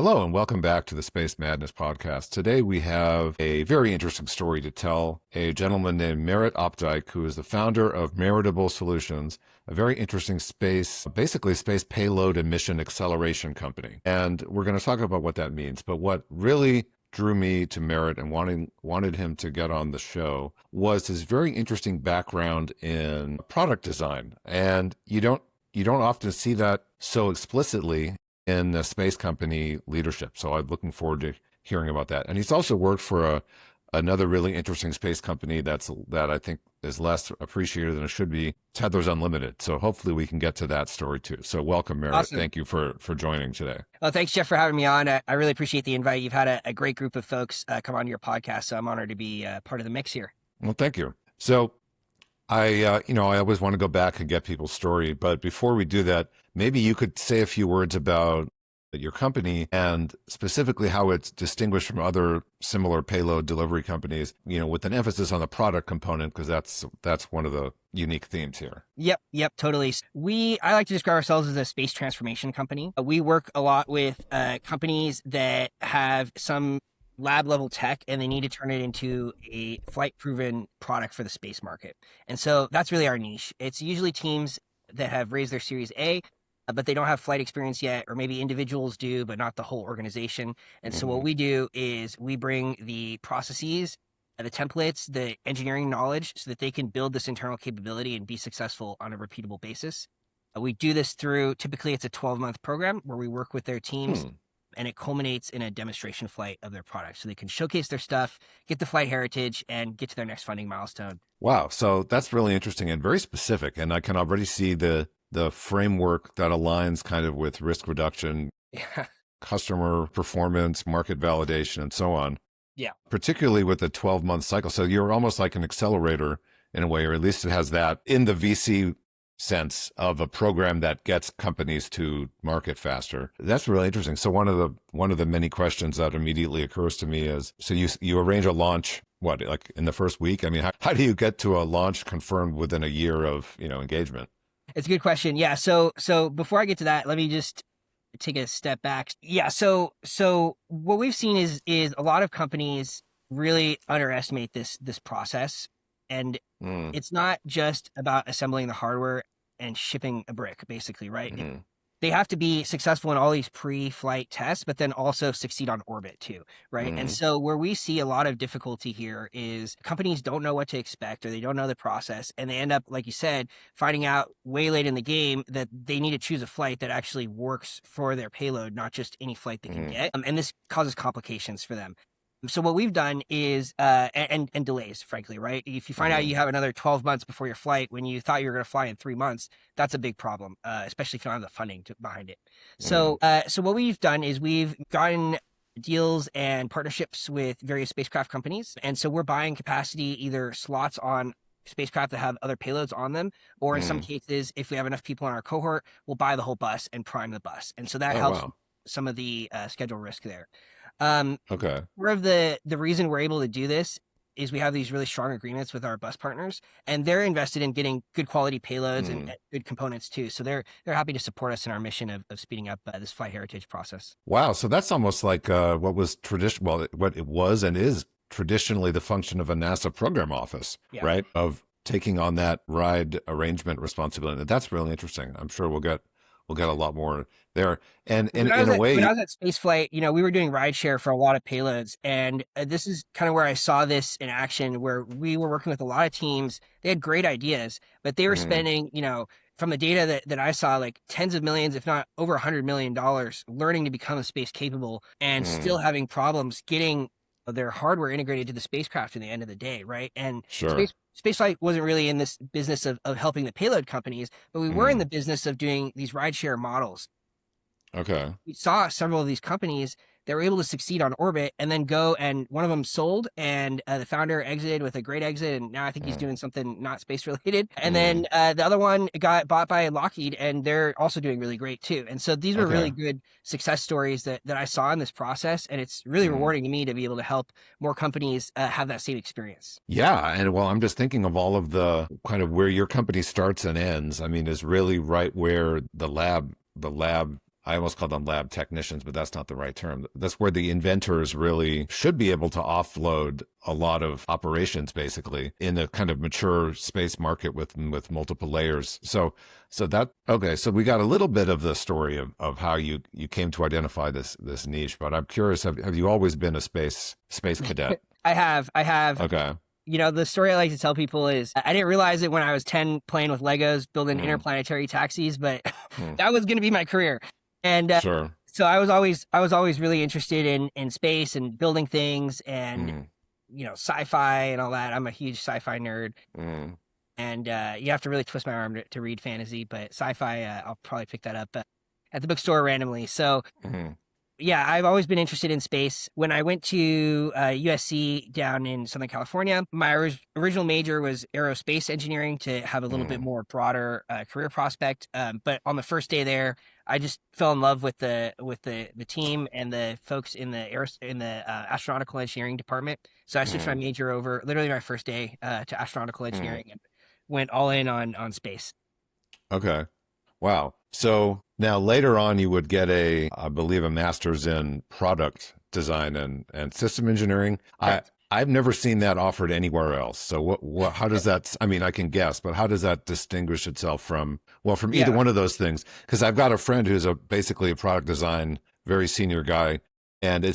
Hello and welcome back to the Space Madness podcast. Today we have a very interesting story to tell. A gentleman named Merritt Opdycke, who is the founder of Meritable Solutions, a very interesting basically space payload and mission acceleration company. And we're going to talk about what that means. But what really drew me to Merritt and wanted him to get on the show was his very interesting background in product design. And you don't often see that so explicitly in the space company leadership. So I'm looking forward to hearing about that. And he's also worked for another really interesting space company that I think is less appreciated than it should be, Tether's Unlimited. So hopefully we can get to that story too. So welcome, Merritt. Awesome. Thank you for joining today. Well, thanks, Jeff, for having me on. I really appreciate the invite. You've had a great group of folks come on your podcast, so I'm honored to be part of the mix here. Well, thank you. So I always want to go back and get people's story, but before we do that, maybe you could say a few words about your company and specifically how it's distinguished from other similar payload delivery companies, with an emphasis on the product component, because that's one of the unique themes here. Yep, totally. I like to describe ourselves as a space transformation company. We work a lot with companies that have some lab level tech and they need to turn it into a flight proven product for the space market. And so that's really our niche. It's usually teams that have raised their Series A, but they don't have flight experience yet, or maybe individuals do, but not the whole organization. And so what we do is we bring the processes, the templates, the engineering knowledge so that they can build this internal capability and be successful on a repeatable basis. We do this through, typically it's a 12-month program where we work with their teams and it culminates in a demonstration flight of their product. So they can showcase their stuff, get the flight heritage, and get to their next funding milestone. Wow. So that's really interesting and very specific. And I can already see the framework that aligns kind of with risk reduction, customer performance, market validation, and so on. Yeah. Particularly with the 12-month cycle. So you're almost like an accelerator in a way, or at least it has that in the VC sense of a program that gets companies to market faster. That's really interesting. So one of the many questions that immediately occurs to me is, so you arrange a launch, like in the first week? I mean, how do you get to a launch confirmed within a year of, engagement? It's a good question. Yeah. So before I get to that, let me just take a step back. Yeah. So what we've seen is a lot of companies really underestimate this process. And it's not just about assembling the hardware and shipping a brick, basically, right? They have to be successful in all these pre-flight tests, but then also succeed on orbit too, right? And so where we see a lot of difficulty here is companies don't know what to expect or they don't know the process. And they end up, like you said, finding out way late in the game that they need to choose a flight that actually works for their payload, not just any flight they can get. And this causes complications for them. So what we've done is, and delays, frankly, right? If you find out you have another 12 months before your flight when you thought you were going to fly in 3 months, that's a big problem, especially if you don't have the funding behind it. So what we've done is we've gotten deals and partnerships with various spacecraft companies. And so we're buying capacity, either slots on spacecraft that have other payloads on them, or in some cases, if we have enough people in our cohort, we'll buy the whole bus and prime the bus. And so that helps some of the schedule risk there. Okay. Part of the reason we're able to do this is we have these really strong agreements with our bus partners, and they're invested in getting good quality payloads and good components too. So they're happy to support us in our mission of speeding up this flight heritage process. Wow. So that's almost like what was traditional, well, what it was and is traditionally the function of a NASA program office, right? Of taking on that ride arrangement responsibility. That's really interesting. I'm sure we'll get a lot more there. And in a way, when I was at Spaceflight, we were doing rideshare for a lot of payloads. And this is kind of where I saw this in action, where we were working with a lot of teams. They had great ideas, but they were spending, from the data that I saw, like tens of millions, if not over $100 million, learning to become space capable and still having problems getting their hardware integrated to the spacecraft in the end of the day, right? And Spaceflight wasn't really in this business of helping the payload companies, but we were in the business of doing these rideshare models. Okay. We saw several of these companies that were able to succeed on orbit and then go, and one of them sold, and the founder exited with a great exit, and now I think he's doing something not space related. And then the other one got bought by Lockheed, and they're also doing really great too. And so these were really good success stories that I saw in this process, and it's really rewarding to me to be able to help more companies have that same experience. Yeah, and well, I'm just thinking of all of the kind of where your company starts and ends. I mean, is really right where the lab I almost call them lab technicians, but that's not the right term. That's where the inventors really should be able to offload a lot of operations, basically, in a kind of mature space market with multiple layers. So okay. So we got a little bit of the story of how you came to identify this niche, but I'm curious, have you always been a space cadet? I have. Okay. The story I like to tell people is I didn't realize it when I was 10 playing with Legos, building Mm, interplanetary taxis, but mm, that was going to be my career. And sure. so I was always really interested in space and building things and, Mm, sci-fi and all that. I'm a huge sci-fi nerd. mm, And you have to really twist my arm to read fantasy, but sci-fi, I'll probably pick that up at the bookstore randomly. So mm, yeah, I've always been interested in space. When I went to USC down in Southern California, my original major was aerospace engineering to have a little bit mm, more broader career prospect. But on the first day there, I just fell in love with the team and the folks in the astronautical engineering department. So I switched my mm. major over literally my first day to astronautical Mm. engineering and went all in on space. Okay. Wow. So now later on, you would get I believe, a master's in product design and system engineering. Correct. I've never seen that offered anywhere else. So how does that, I mean, I can guess, but how does that distinguish itself from either Yeah. one of those things? Because I've got a friend who's basically a product design, very senior guy. And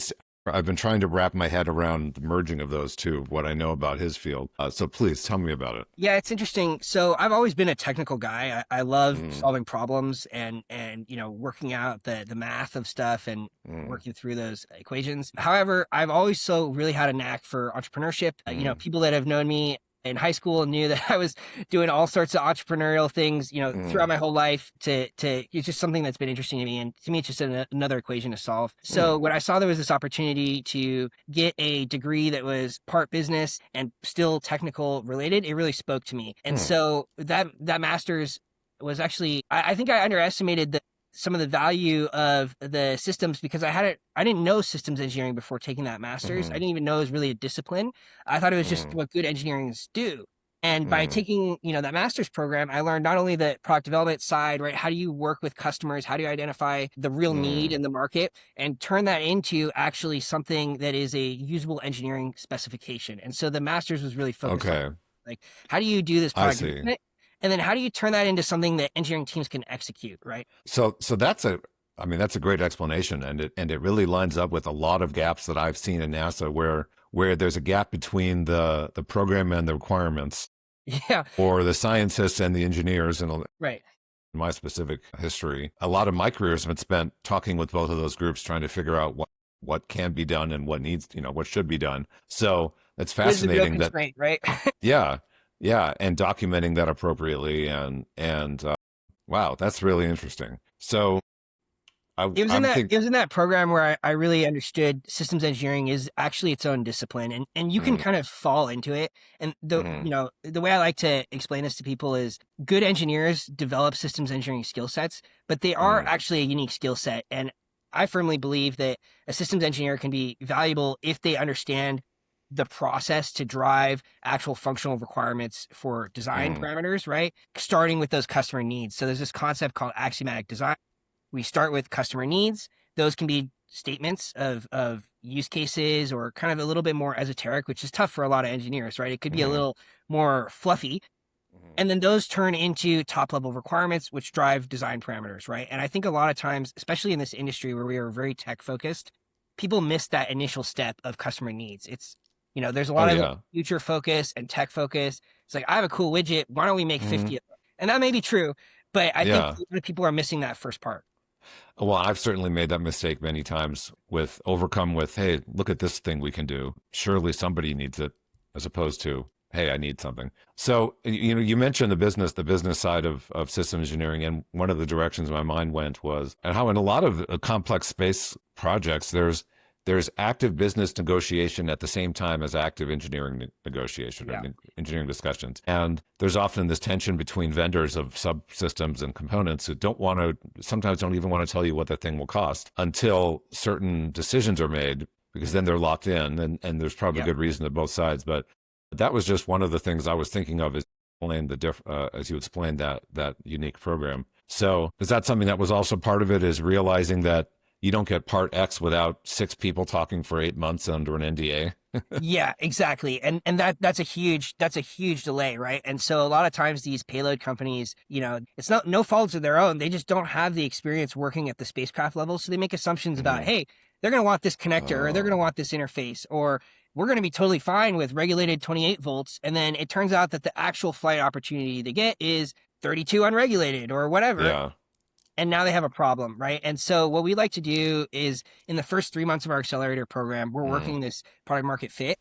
I've been trying to wrap my head around the merging of those two, what I know about his field. So please tell me about it. Yeah, it's interesting. So I've always been a technical guy. I love Mm, solving problems and working out the math of stuff and mm, working through those equations. However, I've always so really had a knack for entrepreneurship. mm, People that have known me in high school knew that I was doing all sorts of entrepreneurial things, throughout mm, my whole life to it's just something that's been interesting to me. And to me, it's just another equation to solve. So mm. when I saw there was this opportunity to get a degree that was part business and still technical related, it really spoke to me. And Hmm. so that master's was actually, I think I underestimated some of the value of the systems because I didn't know systems engineering before taking that master's. I Mhm, didn't even know it was really a discipline. I thought it was just mm, what good engineers do. And by mm. taking, that master's program, I learned not only the product development side, right? How do you work with customers? How do you identify the real need Mm. in the market and turn that into actually something that is a usable engineering specification? And so the master's was really focused on Okay, like, how do you do this I product see. development? And then how do you turn that into something that engineering teams can execute, right? So I mean, that's a great explanation, and it really lines up with a lot of gaps that I've seen in NASA where there's a gap between the program and the requirements, Yeah, or the scientists and the engineers. And in right. my specific history, a lot of my career has been spent talking with both of those groups, trying to figure out what can be done and what needs, what should be done. So it's What is the real fascinating that, constraint, right? yeah, yeah, and documenting that appropriately, and wow, that's really interesting. So It was in I'm that think. it was in that program where I really understood systems engineering is actually its own discipline and you can Mm, kind of fall into it. And mm, the way I like to explain this to people is good engineers develop systems engineering skill sets, but they are mm, actually a unique skill set. And I firmly believe that a systems engineer can be valuable if they understand the process to drive actual functional requirements for design mm, parameters, right? Starting with those customer needs. So there's this concept called axiomatic design. We start with customer needs. Those can be statements of use cases or kind of a little bit more esoteric, which is tough for a lot of engineers, right? It could be a mm, little more fluffy. mm. And then those turn into top level requirements, which drive design parameters, right? And I think a lot of times, especially in this industry where we are very tech focused, people miss that initial step of customer needs. There's a Oh lot of yeah. future focus and tech focus. It's like, I have a cool widget. Why don't we make Hmm. 50 of them? And that may be true, but I think Yeah. a lot of people are missing that first part. Well, I've certainly made that mistake many times with overcome with, hey, look at this thing we can do. Surely somebody needs it, as opposed to, hey, I need something. So, you mentioned the business side of system engineering, and one of the directions my mind went was, and how in a lot of complex space projects, there's active business negotiation at the same time as active engineering negotiation, or Yeah. engineering discussions. And there's often this tension between vendors of subsystems and components who sometimes don't even want to tell you what the thing will cost until certain decisions are made, because then they're locked in, and there's probably Yep. good reason to both sides. But that was just one of the things I was thinking of as as you explained that unique program. So is that something that was also part of it, is realizing that you don't get part X without 6 people talking for 8 months under an NDA? Yeah, exactly. And that's a huge delay, right? And so a lot of times these payload companies, it's not no faults of their own. They just don't have the experience working at the spacecraft level. So they make assumptions about, Mhm. hey, they're going to want this connector, or they're going to Oh, want this interface, or we're going to be totally fine with regulated 28 volts. And then it turns out that the actual flight opportunity they get is 32 unregulated or whatever. yeah. And now they have a problem, right? And so what we like to do is in the first 3 months of our accelerator program, we're Mm-hmm. working this product market fit.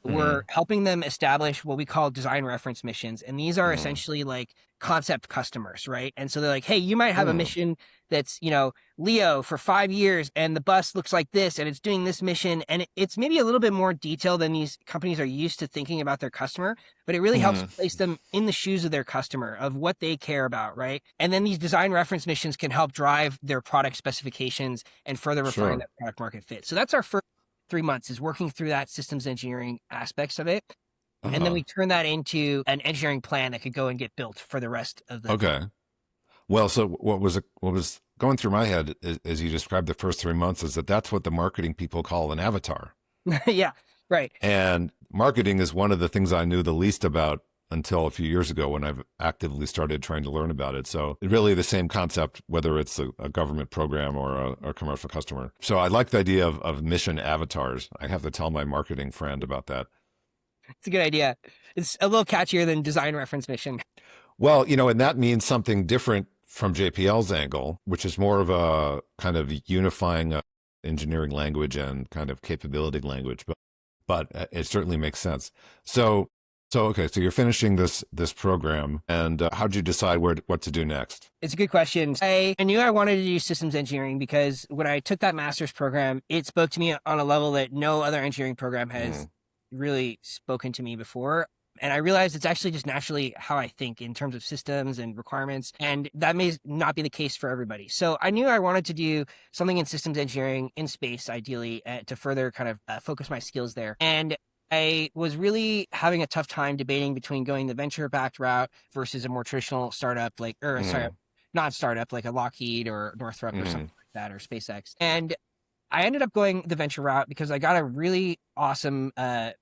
We're Mm-hmm. helping them establish what we call design reference missions. And these are Mm-hmm. essentially like concept customers, right? And so they're like, hey, you might have a mission that's, Leo for 5 years and the bus looks like this and it's doing this mission. And it's maybe a little bit more detailed than these companies are used to thinking about their customer, but it really helps Mm-hmm. place them in the shoes of their customer, of what they care about, right? And then these design reference missions can help drive their product specifications and further refine Sure. that product market fit. So that's our first 3 months, is working through that systems engineering aspects of it. And then Uh-huh. we turn that into an engineering plan that could go and get built for the rest of the Okay. Well, so what was going through my head as you described the first 3 months is that that's what the marketing people call an avatar. yeah, right. And marketing is one of the things I knew the least about until a few years ago when I've actively started trying to learn about it. So really the same concept, whether it's a government program or a commercial customer. So I like the idea of mission avatars. I have to tell my marketing friend about that. It's a good idea. It's a little catchier than design reference mission. Well, and that means something different from JPL's angle, which is more of a kind of unifying engineering language and kind of capability language. But it certainly makes sense. So okay, so you're finishing this program, and how'd you decide what to do next? It's a good question. I knew I wanted to do systems engineering because when I took that master's program, it spoke to me on a level that no other engineering program has Mm, really spoken to me before. And I realized it's actually just naturally how I think in terms of systems and requirements. And that may not be the case for everybody. So I knew I wanted to do something in systems engineering in space, ideally, to further kind of focus my skills there. And I was really having a tough time debating between going the venture backed route versus a more traditional startup, sorry, mm, not startup, like a Lockheed or Northrop or mm, something like that, or SpaceX. And I ended up going the venture route because I got a really awesome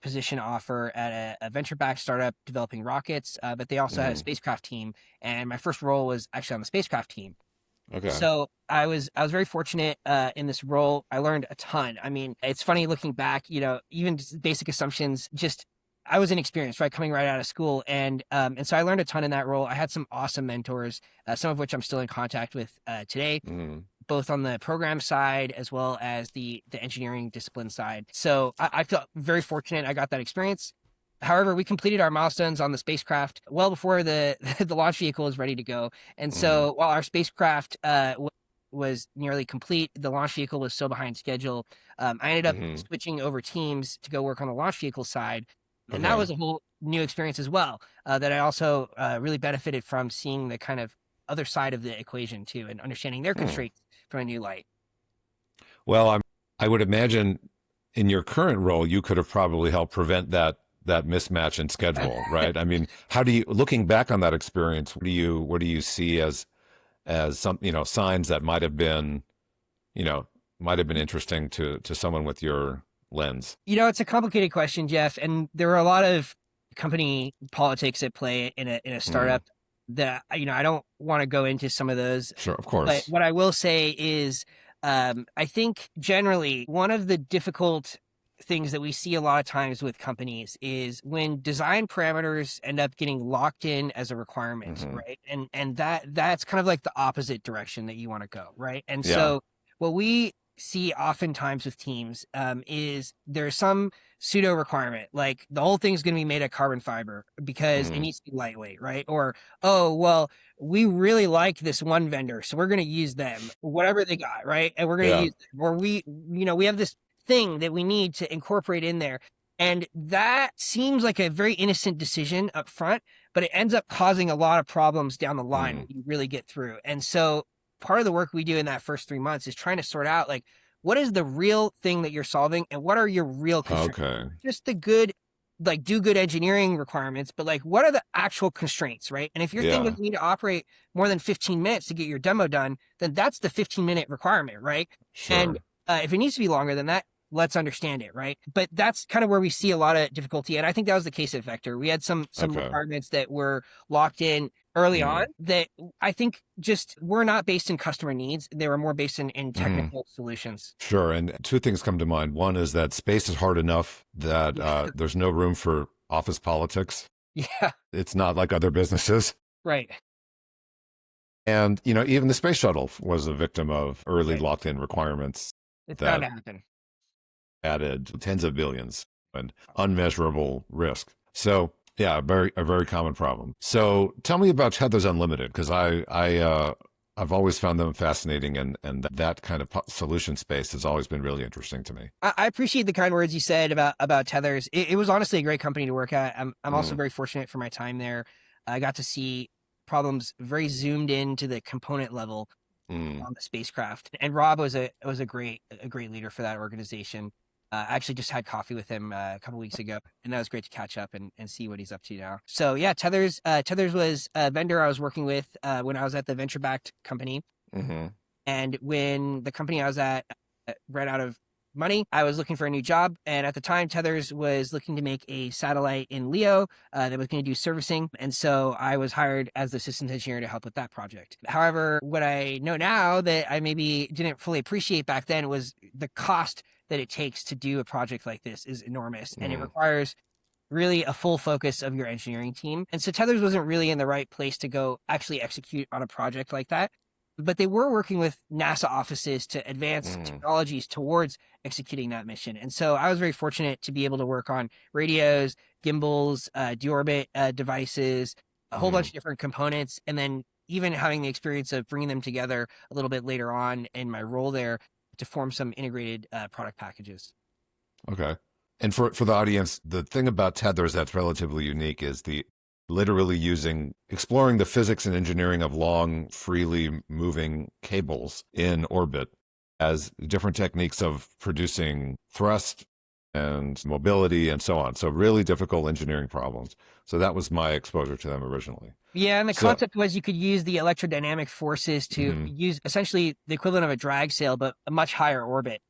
position offer at a venture-backed startup developing rockets, but they also had a mm. spacecraft team, and my first role was actually on the spacecraft team. Okay. So I was very fortunate in this role. I learned a ton. I mean, it's funny looking back, even just basic assumptions, just I was inexperienced, right, coming right out of school, and so I learned a ton in that role. I had some awesome mentors, some of which I'm still in contact with today, Mm, both on the program side as well as the engineering discipline side. So I felt very fortunate I got that experience. However, we completed our milestones on the spacecraft well before the the launch vehicle was ready to go. And mm, so while our spacecraft was nearly complete, the launch vehicle was so behind schedule. I ended up mm. switching over teams to go work on the launch vehicle side. And that Okay. was a whole new experience as well, that I also really benefited from, seeing the kind of other side of the equation too, and understanding their Hmm. constraints from a new light. Well, I would imagine in your current role, you could have probably helped prevent that mismatch in schedule, right? I mean, how do you, looking back on that experience, what do you see as some, signs that you know, might have been interesting to someone with your lens? It's a complicated question, Jeff, and there are a lot of company politics at play in a Mm, startup that I don't want to go into some of those. sure, of But course. what I will say is, I think generally one of the difficult things that we see a lot of times with companies is when design parameters end up getting locked in as a requirement, Hmm. right? And that's kind of like the opposite direction that you want to go, right? And Yeah. so what we see oftentimes with teams, is there's some pseudo requirement, like the whole thing's going to be made of carbon fiber because it Hmm. needs to be lightweight, right? Or, oh well, we really like this one vendor, so we're going to use them, whatever they got, right? And we're going to Yeah. use them. Or we have this thing that we need to incorporate in there. And that seems like a very innocent decision up front, but it ends up causing a lot of problems down the line Mm. when you really get through. And so part of the work we do in that first 3 months is trying to sort out, like, what is the real thing that you're solving and what are your real constraints? Okay. Just the good like do good engineering requirements, but like what are the actual constraints, right? And if your thing doesn't need to operate more than 15 minutes to get your demo done, then that's the 15-minute requirement, right? And Sure. if it needs to be longer than that, let's understand it, right? But that's kind of where we see a lot of difficulty, and I think that was the case at Vector. We had some Okay. requirements that were locked in early on Mm. that I think just were not based in customer needs. They were more based in Hmm. technical solutions. Sure. And two things come to mind. One is that space is hard enough that Yeah. there's no room for office politics. Yeah. It's not like other businesses. Right. And, even the space shuttle was a victim of early Right. locked in requirements It's bound that to happen. added tens of billions and unmeasurable risk. So, yeah, a very common problem. So, tell me about Tethers Unlimited, because I've always found them fascinating, and that kind of solution space has always been really interesting to me. I appreciate the kind words you said about Tethers. It was honestly a great company to work at. I'm also Mm, very fortunate for my time there. I got to see problems very zoomed into the component level mm, on the spacecraft. And Rob was a great leader for that organization. I actually just had coffee with him a couple weeks ago, and that was great to catch up and see what he's up to now. So yeah, Tethers was a vendor I was working with when I was at the venture backed company, hmm and when the company I was at ran out of money, I was looking for a new job. And at the time, Tethers was looking to make a satellite in LEO that was going to do servicing. And so I was hired as the systems engineer to help with that project. However, what I know now that I maybe didn't fully appreciate back then was the cost that it takes to do a project like this is enormous. And it mm, requires really a full focus of your engineering team. And so Tethers wasn't really in the right place to go actually execute on a project like that. But they were working with NASA offices to advance mm, technologies towards executing that mission. And so I was very fortunate to be able to work on radios, gimbals, deorbit devices, a whole bunch mm. of different components, and then even having the experience of bringing them together a little bit later on in my role there to form some integrated product packages. Okay. And for the audience, the thing about tethers that's relatively unique is the literally exploring the physics and engineering of long, freely moving cables in orbit as different techniques of producing thrust and mobility and so on. So really difficult engineering problems. So that was my exposure to them originally. Yeah, and the So, concept was you could use the electrodynamic forces to mhm, use essentially the equivalent of a drag sail, but a much higher orbit.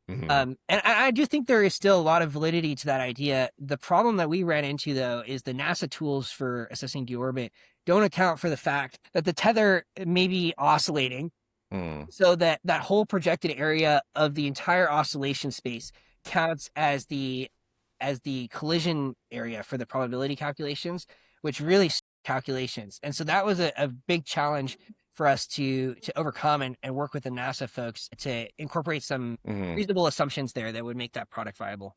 mhm, And I do think there is still a lot of validity to that idea. The problem that we ran into, though, is the NASA tools for assessing deorbit don't account for the fact that the tether may be oscillating, mm, so that that whole projected area of the entire oscillation space counts as the collision area for the probability calculations, which really calculations. And so that was a big challenge for us to overcome and work with the NASA folks to incorporate some mhm. reasonable assumptions there that would make that product viable.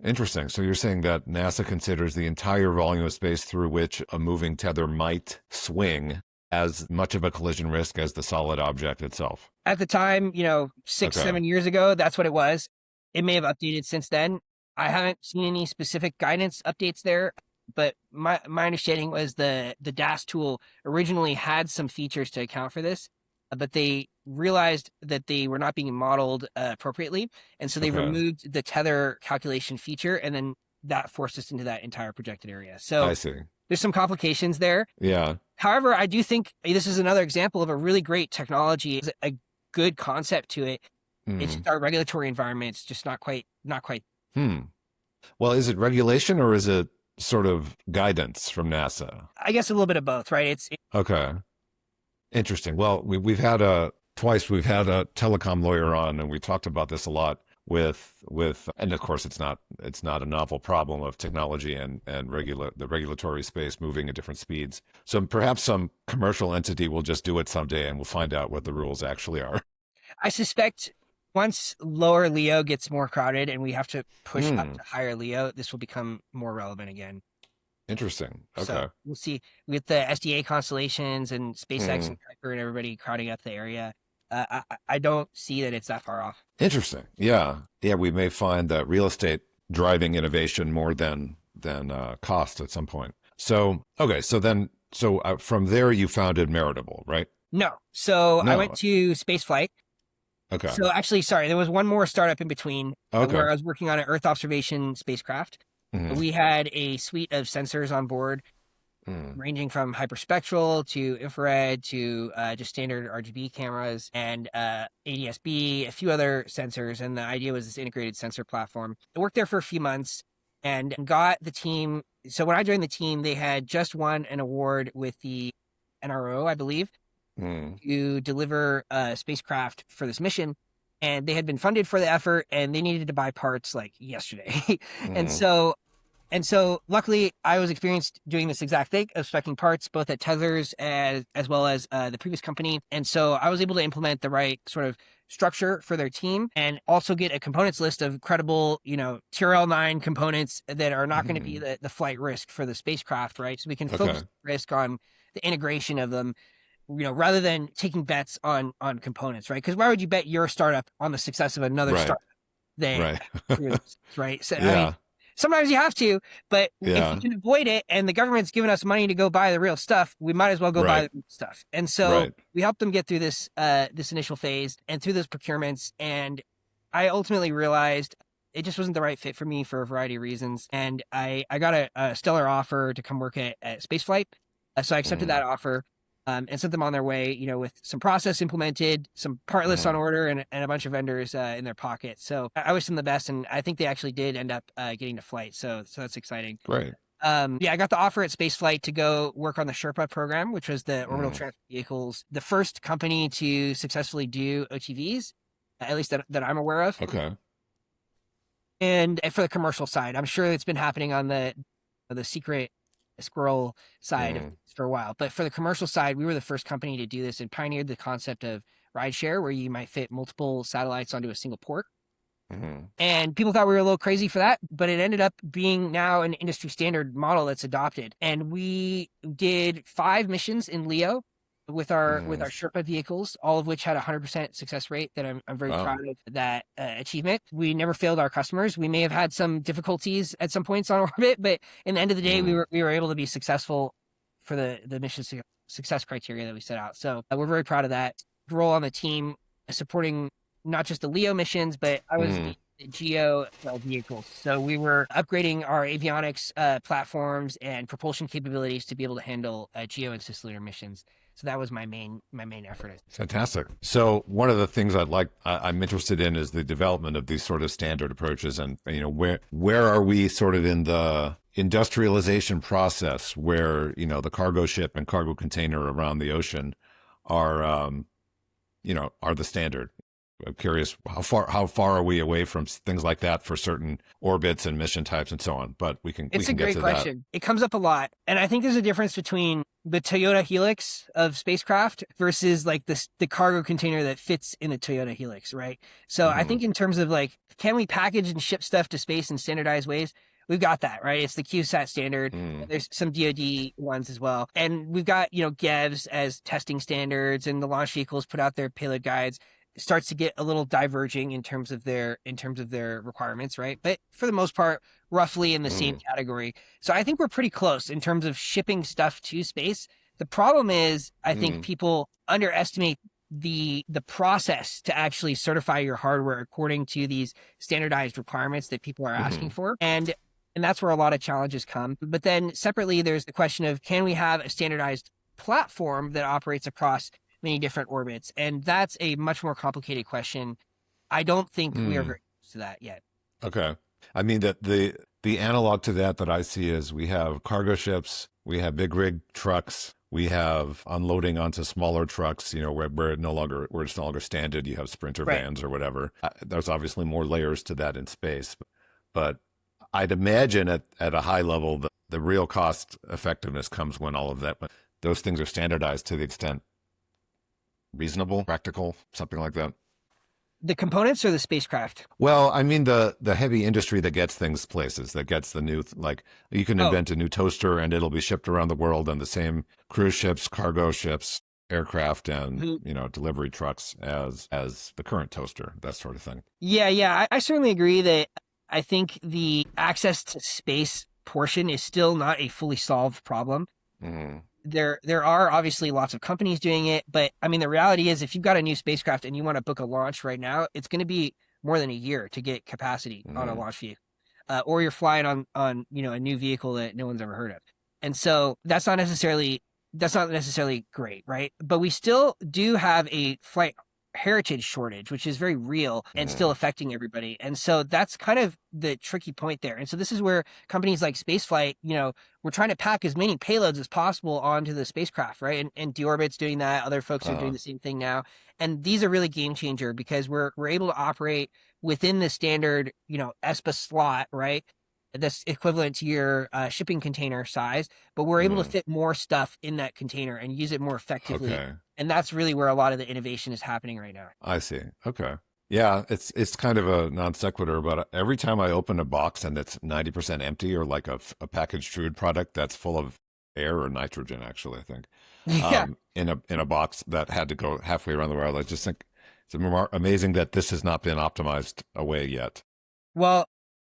Interesting. So you're saying that NASA considers the entire volume of space through which a moving tether might swing as much of a collision risk as the solid object itself. At the time, 6, Okay. 7 years ago, that's what it was. It may have updated since then. I haven't seen any specific guidance updates there, but my understanding was the DAS tool originally had some features to account for this, but they realized that they were not being modeled appropriately, and so they Okay. removed the tether calculation feature, and then that forced us into that entire projected area. I So see. there's some complications there. Yeah. However, I do think this is another example of a really great technology, a good concept to it. It's Hmm. just our regulatory environment. It's just not quite. Hmm. Well, is it regulation or is it sort of guidance from NASA? I guess a little bit of both, right? Okay. Interesting. Well, we've had a telecom lawyer on, and we talked about this a lot and of course it's not a novel problem of technology and the regulatory space moving at different speeds. So perhaps some commercial entity will just do it someday, and we'll find out what the rules actually are. I suspect once lower Leo gets more crowded and we have to push up Hmm. to higher Leo, this will become more relevant again. Interesting. So Okay. we'll see with the SDA constellations and SpaceX Hmm. and Kuiper and everybody crowding up the area. I don't see that it's that far off. Interesting. Yeah. Yeah. We may find that real estate driving innovation more than cost at some point. So okay. So from there you founded Meritable, right? No. So I went No. to spaceflight. Okay. So actually, sorry, there was one more startup in between where Okay. I was working on an Earth observation spacecraft. Mm-hmm. We had a suite of sensors on board, Mm-hmm. ranging from hyperspectral to infrared to just standard RGB cameras and ADS-B, a few other sensors. And the idea was this integrated sensor platform. I worked there for a few months and got the team. So when I joined the team, they had just won an award with the NRO, I believe, to deliver a spacecraft for this mission. And they had been funded for the effort and they needed to buy parts like yesterday. and Mm-hmm. so and so luckily I was experienced doing this exact thing of specing parts both at Tethers as well as the previous company. And so I was able to implement the right sort of structure for their team and also get a components list of credible, TRL9 components that are not going to be Mm-hmm. the flight risk for the spacecraft, right? So we can Okay. focus risk on the integration of them, rather than taking bets on components, right? Because why would you bet your startup on the success of another Right. startup that Right. right? So I mean, Yeah. sometimes you have to, but if we Yeah. can avoid it and the government's giving us money to go buy the real stuff, we might as well go buy Right. the real stuff. And so Right. we helped them get through this initial phase and through those procurements. And I ultimately realized it just wasn't the right fit for me for a variety of reasons. And I got a stellar offer to come work at Spaceflight. So I accepted Mm-hmm. that offer. And sent them on their way, with some process implemented, some part lists on Mm-hmm. order, and a bunch of vendors in their pocket. So I wish them the best, and I think they actually did end up getting to flight. So that's exciting. Great. Yeah, I got the offer at Spaceflight to go work on the Sherpa program, which was the orbital Mm-hmm. transport vehicles, the first company to successfully do OTVs, at least that I'm aware of. Okay. And for the commercial side, I'm sure it's been happening on the secret squirrel side of Mm-hmm. things for a while. But for the commercial side, we were the first company to do this and pioneered the concept of rideshare, where you might fit multiple satellites onto a single port. Mm-hmm. And people thought we were a little crazy for that, but it ended up being now an industry standard model that's adopted. And we did 5 missions in LEO with our Mm-hmm. Sherpa vehicles, all of which had a 100% success rate. That I'm very Wow. proud of that achievement. We never failed our customers. We may have had some difficulties at some points on orbit, but in the end of the day, we Mm-hmm. were able to be successful for the mission success criteria that we set out. So we're very proud of that role on the team, supporting not just the LEO missions, but I was Mm-hmm. the GEO vehicles. So we were upgrading our avionics platforms and propulsion capabilities to be able to handle GEO and cislunar missions. So that was my main effort. Fantastic. So one of the things I'm interested in is the development of these sort of standard approaches, and where are we sort of in the industrialization process where the cargo ship and cargo container around the ocean are are the standard. I'm curious how far are we away from things like that for certain orbits and mission types and so on. But we can It's a get great to that. question. It comes up a lot. And I think there's a difference between the Toyota Helix of spacecraft versus like the cargo container that fits in the Toyota Helix, right? So I Mm-hmm. think in terms of like, can we package and ship stuff to space in standardized ways? We've got that, right? It's the CubeSat standard. Mm-hmm. There's some DoD ones as well. And we've got, GEVs as testing standards, and the launch vehicles put out their payload guides. It starts to get a little diverging in terms of their requirements, right? But for the most part, roughly in the same category. So I think we're pretty close in terms of shipping stuff to space. The problem is, I think Mm-hmm. people underestimate the process to actually certify your hardware according to these standardized requirements that people are asking Mm-hmm. for. And that's where a lot of challenges come. But then separately, there's the question of, can we have a standardized platform that operates across many different orbits? And that's a much more complicated question. I don't think we are Mm-hmm. very close to that yet. Okay. I mean that the analog to that I see is we have cargo ships, we have big rig trucks, we have unloading onto smaller trucks, where it's no longer standard. You have sprinter Right. vans or whatever. There's obviously more layers to that in space, but I'd imagine at a high level the real cost effectiveness comes when all of that, but those things are standardized to the extent reasonable, practical, something like that. The components or the spacecraft? Well, I mean the heavy industry that gets things places, that gets the new, like you can Oh, invent a new toaster and it'll be shipped around the world on the same cruise ships, cargo ships, aircraft, and mhm. delivery trucks as the current toaster, that sort of thing. Yeah. I certainly agree that I think the access to space portion is still not a fully solved problem. Mm-hmm. There are obviously lots of companies doing it, but I mean, the reality is, if you've got a new spacecraft and you want to book a launch right now, it's going to be more than a year to get capacity on a Mm-hmm. launch vehicle. or you're flying on a new vehicle that no one's ever heard of. And so that's not necessarily great, right? But we still do have a flight heritage shortage, which is very real and still Mm. affecting everybody. And so that's kind of the tricky point there. And so this is where companies like spaceflight, we're trying to pack as many payloads as possible onto the spacecraft, right? And Deorbit's doing that. Other folks are doing Uh, the same thing now. And these are really game changer because we're able to operate within the standard, ESPA slot, right? That's equivalent to your shipping container size, but we're able to mm. fit more stuff in that container and use it more effectively. Okay. And that's really where a lot of the innovation is happening right now. I see. Okay. Yeah, it's kind of a non sequitur, but every time I open a box and it's 90% empty, or like a packaged food product that's full of air or nitrogen, actually, I think, Yeah. in a box that had to go halfway around the world, I just think it's amazing that this has not been optimized away yet. Well,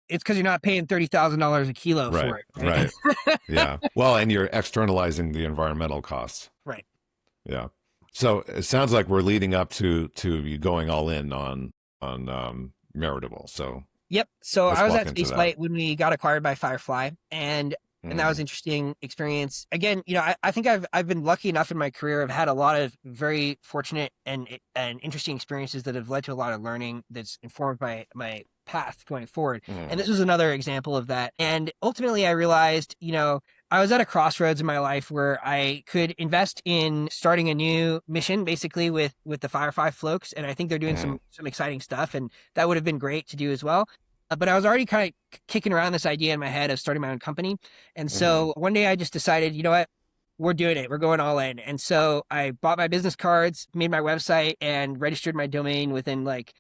it's because you're not paying $30,000 a kilo Right, for it, right? right. Yeah. Well, and you're externalizing the environmental costs. Right. Yeah. So it sounds like we're leading up to you going all in on Meritable. So Yep. So let's I was walk at into that. Spaceflight when we got acquired by Firefly, and that was Mm, interesting experience. Again, I think I've been lucky enough in my career. I've had a lot of very fortunate and interesting experiences that have led to a lot of learning that's informed my path going forward. And mm, this was another example of that. And ultimately, I realized, I was at a crossroads in my life where I could invest in starting a new mission, basically with the Firefly folks, and I think they're doing mm, some exciting stuff, and that would have been great to do as well. But I was already kind of kicking around this idea in my head of starting my own company. And mm, so one day I just decided, you know what? We're doing it. We're going all in. And so I bought my business cards, made my website, and registered my domain within like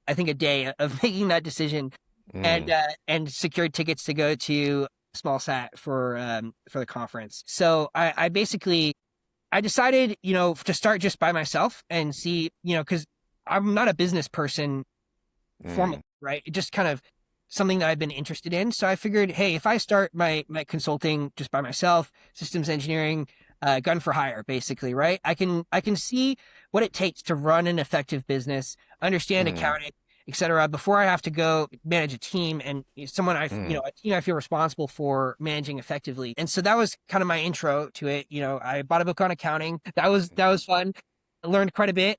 I think a day of making that decision, mm, and secured tickets to go to small sat for the conference. So I basically I decided, to start just by myself and see, because I'm not a business person formally, mm, right? It just kind of something that I've been interested in. So I figured, hey, if I start my consulting just by myself, systems engineering, gun for hire, basically, right? I can see what it takes to run an effective business, understand mm, accounting, et cetera, before I have to go manage a team and someone mm, a team I feel responsible for managing effectively. And so that was kind of my intro to it. I bought a book on accounting. That was fun. I learned quite a bit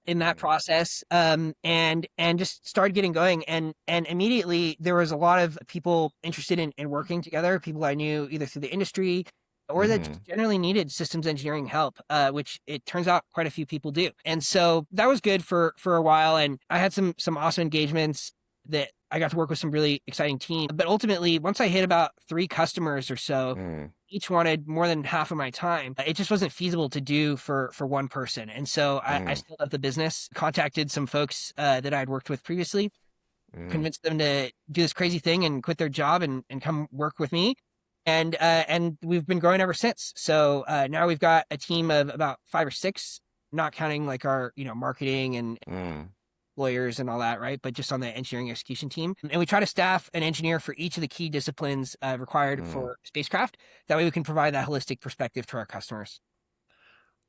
in that mm, process, and just started getting going, and immediately there was a lot of people interested in working together, people I knew either through the industry or that mm. just generally needed systems engineering help, which it turns out quite a few people do. And so that was good for a while, and I had some awesome engagements that I got to work with some really exciting teams. But ultimately, once I hit about 3 customers or so, Mm. each wanted more than half of my time. It just wasn't feasible to do for one person. And so I Mm, scaled up the business, contacted some folks that I'd worked with previously, mm. convinced them to do this crazy thing and quit their job and come work with me. And we've been growing ever since. So now we've got a team of about 5 or 6, not counting like our, marketing and Mm, lawyers and all that, right? But just on the engineering execution team. And we try to staff an engineer for each of the key disciplines required mm. for spacecraft. That way we can provide that holistic perspective to our customers.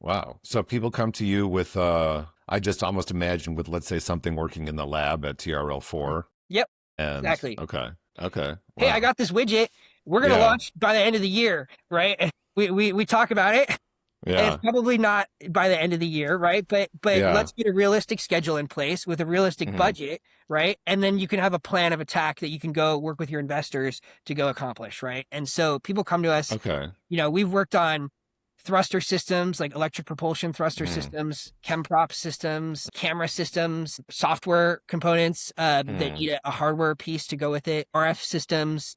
Wow. So people come to you with, I just almost imagine with, let's say, something working in the lab at TRL4. Yep, And exactly. okay. Okay. Hey, I Wow. got this widget. We're going to Yeah. launch by the end of the year, right? We talk about it. And it's Yeah. probably not by the end of the year, right? But Yeah. let's get a realistic schedule in place with a realistic Hmm. budget, right? And then you can have a plan of attack that you can go work with your investors to go accomplish, right? And so people come to us, Okay. we've worked on thruster systems like electric propulsion thruster Mm, systems, chemprop systems, camera systems, software components that mm, need a hardware piece to go with it, RF systems.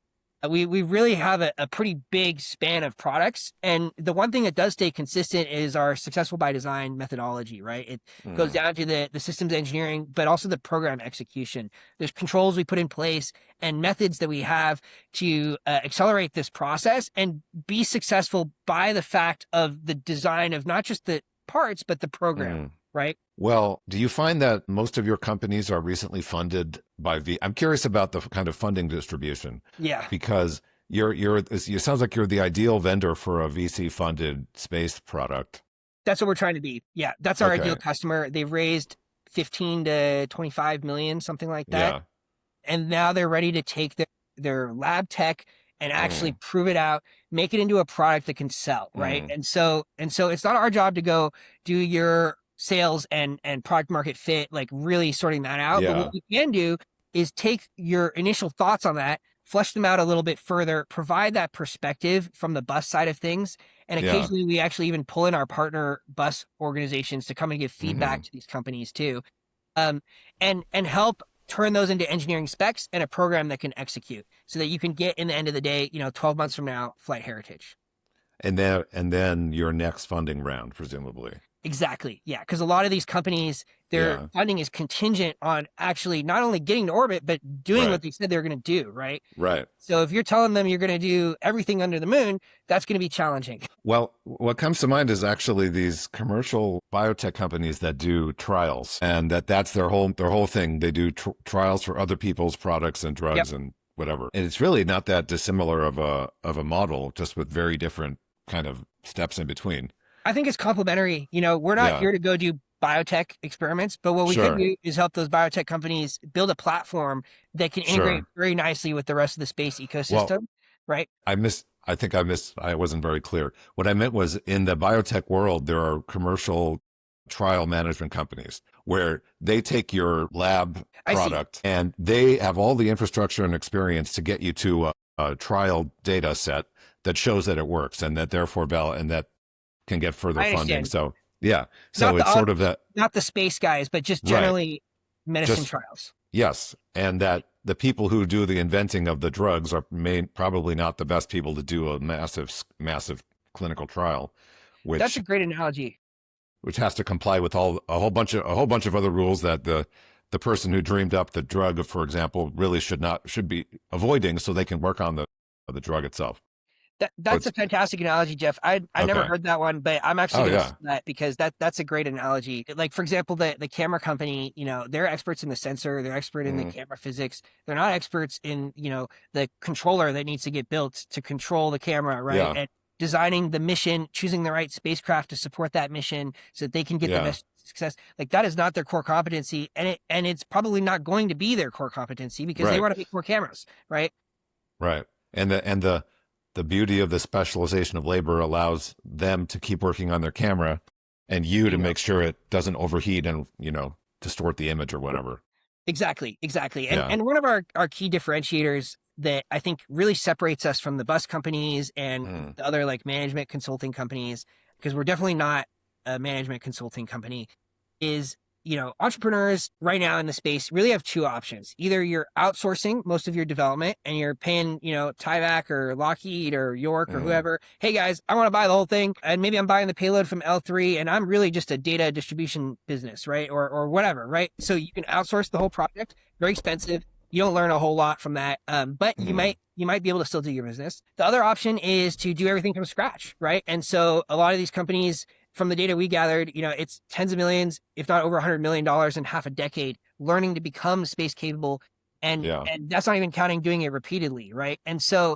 We really have a pretty big span of products. And the one thing that does stay consistent is our successful by design methodology, right? It goes mm, down to the systems engineering, but also the program execution. There's controls we put in place and methods that we have to accelerate this process and be successful by the fact of the design of not just the parts, but the program, mm. right? Well, do you find that most of your companies are recently funded by I'm curious about the kind of funding distribution Yeah. because it sounds like you're the ideal vendor for a VC funded space product. That's what we're trying to be. Yeah. That's our ideal Okay. customer. They've raised 15 to 25 million, something like that. Yeah. And now they're ready to take their lab tech and actually Mm, prove it out, make it into a product that can sell, right? mm. And so it's not our job to go do your sales and product market fit, like really sorting that out. But what Yeah. we can do is take your initial thoughts on that, flesh them out a little bit further, provide that perspective from the bus side of things. And Yeah. occasionally we actually even pull in our partner bus organizations to come and give feedback Hmm. to these companies too. Um, and help turn those into engineering specs and a program that can execute so that you can get in the end of the day, 12 months from now, flight heritage. And then your next funding round, presumably. Exactly. Yeah. Because a lot of these companies, their Yeah. funding is contingent on actually not only getting to orbit, but doing Right. what they said they're going to do. Right. Right. So if you're telling them you're going to do everything under the moon, that's going to be challenging. Well, what comes to mind is actually these commercial biotech companies that do trials, and that's their whole thing. They do trials for other people's products and Yep. drugs and whatever. And it's really not that dissimilar of a model, just with very different kind of steps in between. I think it's complementary. We're not Yeah. here to go do biotech experiments, but what we can Sure. do is help those biotech companies build a platform that can integrate Sure. very nicely with the rest of the space Well, ecosystem, right? I wasn't very clear. What I meant was in the biotech world, there are commercial trial management companies where they take your lab I see. product and they have all the infrastructure and experience to get you to a trial data set that shows that it works and that therefore and that can get further I funding. understand. So yeah, Not so the it's sort of that, not the space guys, but just right. generally medicine Just trials. yes, and that the people who do the inventing of the drugs are probably not the best people to do a massive clinical trial, That's a which great analogy. which has to comply with a whole bunch of other rules that the person who dreamed up the drug, for example, really should be avoiding, so they can work on the drug itself. So That's it's a fantastic analogy, Jeff. I never okay. heard that one, but I'm actually Oh going to yeah. steal that because that's a great analogy. Like for example, the camera company, they're experts in the sensor, they're expert in the Mm, camera physics. They're not experts in the controller that needs to get built to control the camera, right? yeah. And designing the mission, choosing the right spacecraft to support that mission so that they can get the Yeah. best success. Like that is not their core competency, and it's probably not going to be their core competency because they Right. want to make more cameras, right? Right. And the beauty of the specialization of labor allows them to keep working on their camera and you to Bingo. make sure it doesn't overheat and, distort the image or whatever. Exactly, exactly. And Yeah. and one of our key differentiators that I think really separates us from the bus companies and Mm, the other like management consulting companies, because we're definitely not a management consulting company, is entrepreneurs right now in the space really have two options. Either you're outsourcing most of your development and you're paying, Tyvek or Lockheed or York or mm, whoever, hey guys, I want to buy the whole thing. And maybe I'm buying the payload from L3 and I'm really just a data distribution business, right? Or whatever, right? So you can outsource the whole project, very expensive. You don't learn a whole lot from that. But you mm. might be able to still do your business. The other option is to do everything from scratch, right? And so a lot of these companies, from the data we gathered, it's tens of millions, if not over $100 million in half a decade, learning to become space capable. And Yeah. and that's not even counting doing it repeatedly, right? And so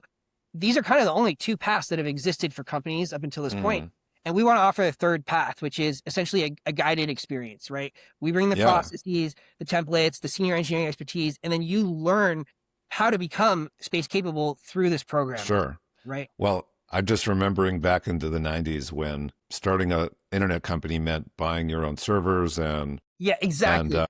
these are kind of the only two paths that have existed for companies up until this point. Mm, And we want to offer a third path, which is essentially a guided experience, right? We bring the yeah. processes, the templates, the senior engineering expertise, and then you learn how to become space capable through this program, Sure. right? Well, I'm just remembering back into the 90s when starting a internet company meant buying your own servers Yeah, and exactly.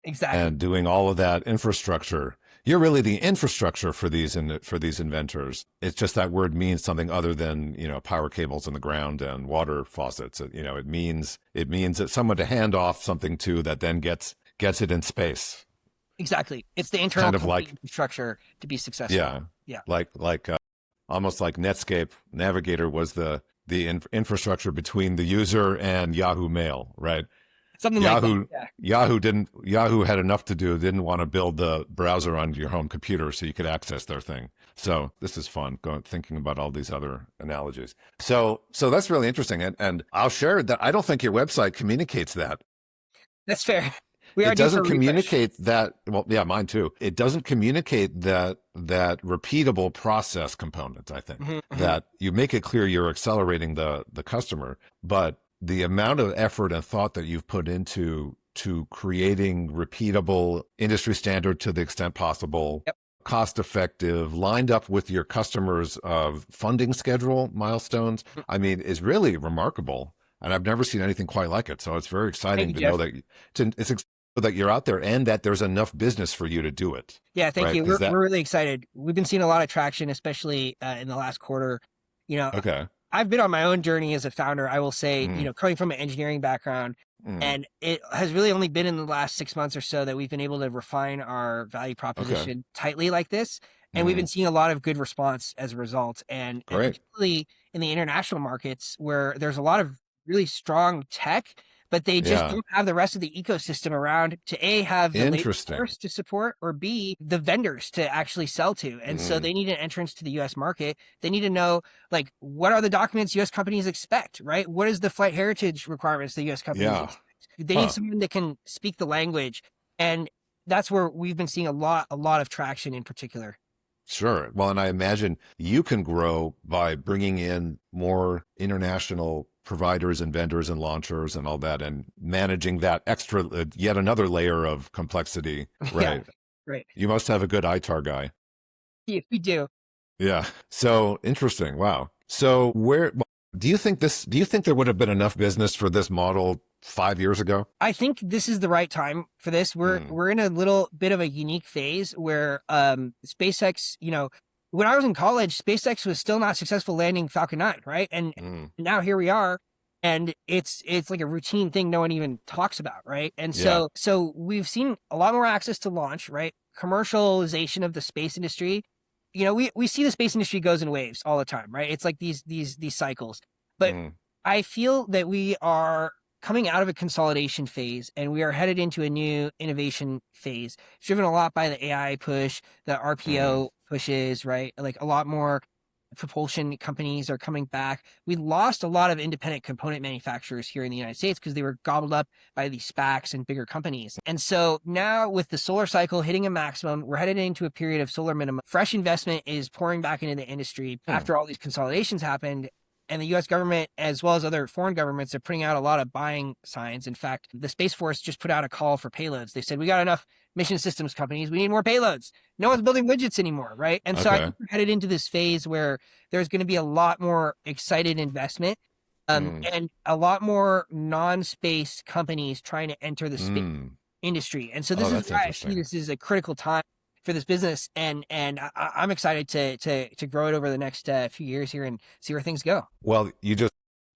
Exactly. and doing all of that infrastructure. You're really the infrastructure for these inventors. It's just that word means something other than, power cables in the ground and water faucets. It means that someone to hand off something to that then gets it in space. Exactly. It's the internal Kind of company like, infrastructure to be successful. yeah, Yeah. like almost like Netscape Navigator was the infrastructure between the user and Yahoo Mail, right? Something like that. Yahoo Yeah. Yahoo had enough to do, didn't want to build the browser on your home computer so you could access their thing. So this is fun thinking about all these other analogies. So that's really interesting. And I'll share that I don't think your website communicates that. That's fair. We are It due for doesn't a refresh. communicate that. Well, yeah, mine too. It doesn't communicate that repeatable process component. I think Mhm, mhm. that you make it clear you're accelerating the customer, but the amount of effort and thought that you've put into creating repeatable industry standard to the extent possible Yep. cost effective, lined up with your customers' funding schedule milestones, I mean, is really remarkable. And I've never seen anything quite like it. So it's very Thank exciting you, to know Jeff. that it's exciting that you're out there and that there's enough business for you to do it. Yeah, thank Right. you. Because We're that, really excited. We've been seeing a lot of traction, especially in the last quarter. You know, okay. I've been on my own journey as a founder, I will say, Mm, coming from an engineering background, mm, and it has really only been in the last 6 months or so that we've been able to refine our value okay. proposition tightly like this. And we've been Mm, seeing a lot of good response as a result. And great. particularly in the international markets where there's a lot of really strong tech, but they just Yeah. don't have the rest of the ecosystem around to A, have the labor Interesting. force to support, or B, the vendors to actually sell to. And so Mm, they need an entrance to the US market. They need to know, like, what are the documents US companies expect, right? What is the flight heritage requirements the US companies yeah. expect? They need Huh. someone that can speak the language. And that's where we've been seeing a lot of traction in particular. Sure. Well, and I imagine you can grow by bringing in more international providers and vendors and launchers and all that, and managing that extra, yet another layer of complexity. Yeah, Right. right. You must have a good ITAR guy. Yeah, we do. Yeah. So interesting. Wow. So do you think there would have been enough business for this model 5 years ago? I think this is the right time for this. We're Mm, we're in a little bit of a unique phase where SpaceX, when I was in college, SpaceX was still not successful landing Falcon 9, right? And mm, now here we are, and it's like a routine thing no one even talks about, right? And yeah. so we've seen a lot more access to launch, right? Commercialization of the space industry. We see the space industry goes in waves all the time, right? It's like these cycles. But Mm, I feel that we are coming out of a consolidation phase and we are headed into a new innovation phase. It's driven a lot by the AI push, the mm, RPO pushes, right? Like a lot more propulsion companies are coming back. We lost a lot of independent component manufacturers here in the United States because they were gobbled up by these SPACs and bigger companies. And so now with the solar cycle hitting a maximum, we're headed into a period of solar minimum. Fresh investment is pouring back into the industry mm. after all these consolidations happened. And the US government, as well as other foreign governments, are putting out a lot of buying signs. In fact, the Space Force just put out a call for payloads. They said, we got enough mission systems companies. We need more payloads. No one's building widgets anymore, right? And so I Okay. think we're headed into this phase where there's going to be a lot more excited investment, Mm, and a lot more non-space companies trying to enter the space mm. industry. And so Oh, this is that's why I see interesting. this is a critical time for this business, and I'm excited to grow it over the next few years here and see where things go. Well, you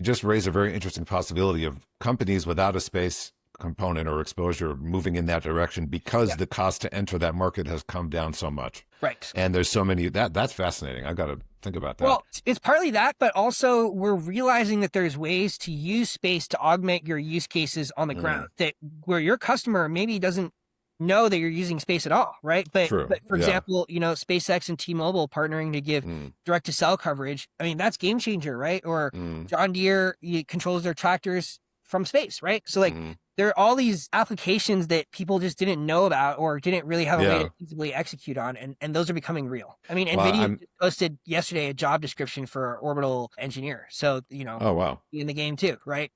just raised a very interesting possibility of companies without a space component or exposure moving in that direction because Yeah, the cost to enter that market has come down so much. right. And there's so many that's fascinating. I've got to think about that. Well, it's partly that, but also we're realizing that there's ways to use space to augment your use cases on the Mm, ground that where your customer maybe doesn't know that you're using space at all, right? But true. for Yeah. example, SpaceX and T-Mobile partnering to give Mm, direct to cell coverage. I mean, that's game changer, right? Or mm, John Deere controls their tractors from space, right? So like mm. there are all these applications that people just didn't know about or didn't really have a way to Yeah. feasibly execute on, and those are becoming real. I mean, Well, NVIDIA I'm just posted yesterday a job description for orbital engineer. So, oh wow. in the game too, right?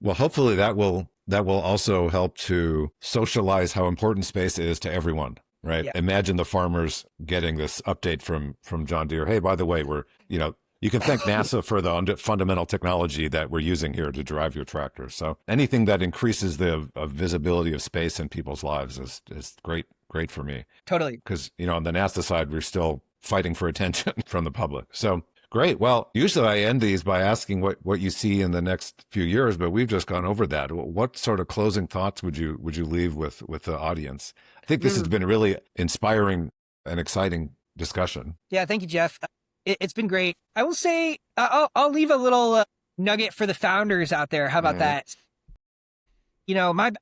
Well, hopefully that will also help to socialize how important space is to everyone, right? Yeah. Imagine the farmers getting this update from John Deere. Hey, by the way, you can thank NASA for the fundamental technology that we're using here to drive your tractor. So anything that increases the visibility of space in people's lives is great for me Totally. because on the NASA side we're still fighting for attention from the public. So great. Well, usually I end these by asking what you see in the next few years, but we've just gone over that. What sort of closing thoughts would you leave with the audience? I think this has Mm. been a really inspiring and exciting discussion. Yeah. Thank you, Jeff. It's been great. I will say, I'll leave a little nugget for the founders out there. How about Mm, that?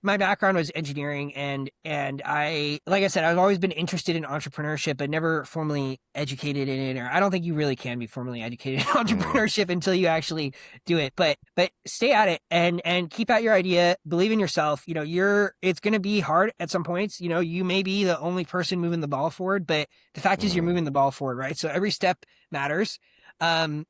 My background was engineering, and I, like I said, I've always been interested in entrepreneurship, but never formally educated in it. Or I don't think you really can be formally educated in mm, entrepreneurship until you actually do it. But stay at it and keep at your idea. Believe in yourself. It's going to be hard at some points. You may be the only person moving the ball forward, but the fact is you're mm, moving the ball forward, right? So every step matters. And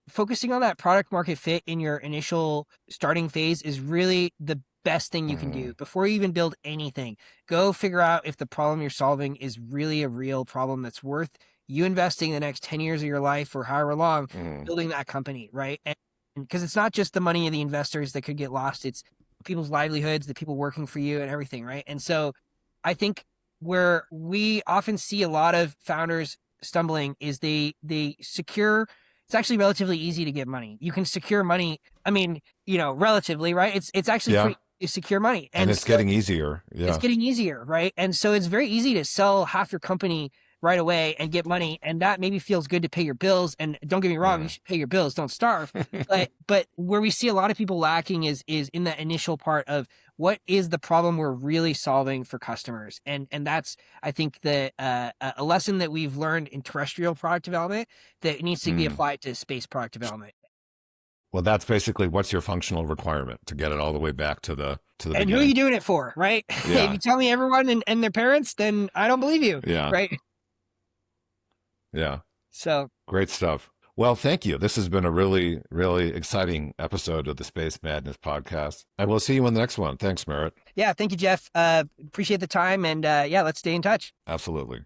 focusing on that product market fit in your initial starting phase is really the best thing you can do before you even build anything. Go figure out if the problem you're solving is really a real problem that's worth you investing the next 10 years of your life or however long building that company, right? And because it's not just the money of the investors that could get lost, it's people's livelihoods, the people working for you and everything, right? And so I think where we often see a lot of founders stumbling is they secure. It's actually relatively easy to get money. You can secure money. I mean, relatively, right? It's actually pretty secure money, and it's getting easier. Yeah, it's getting easier, right? And so it's very easy to sell half your company right away and get money, and that maybe feels good to pay your bills. And don't get me wrong, you should pay your bills, don't starve. but where we see a lot of people lacking is in that initial part of what is the problem we're really solving for customers, and that's, I think, the a lesson that we've learned in terrestrial product development that needs to be applied to space product development. Well, that's basically what's your functional requirement to get it all the way back to the beginning. And who are you doing it for, right? Yeah. If you tell me everyone and their parents, then I don't believe you. Yeah. Right. Yeah. So great stuff. Well, thank you. This has been a really, really exciting episode of the Space Madness podcast. I will see you in the next one. Thanks, Merritt. Yeah. Thank you, Jeff. Appreciate the time. And let's stay in touch. Absolutely.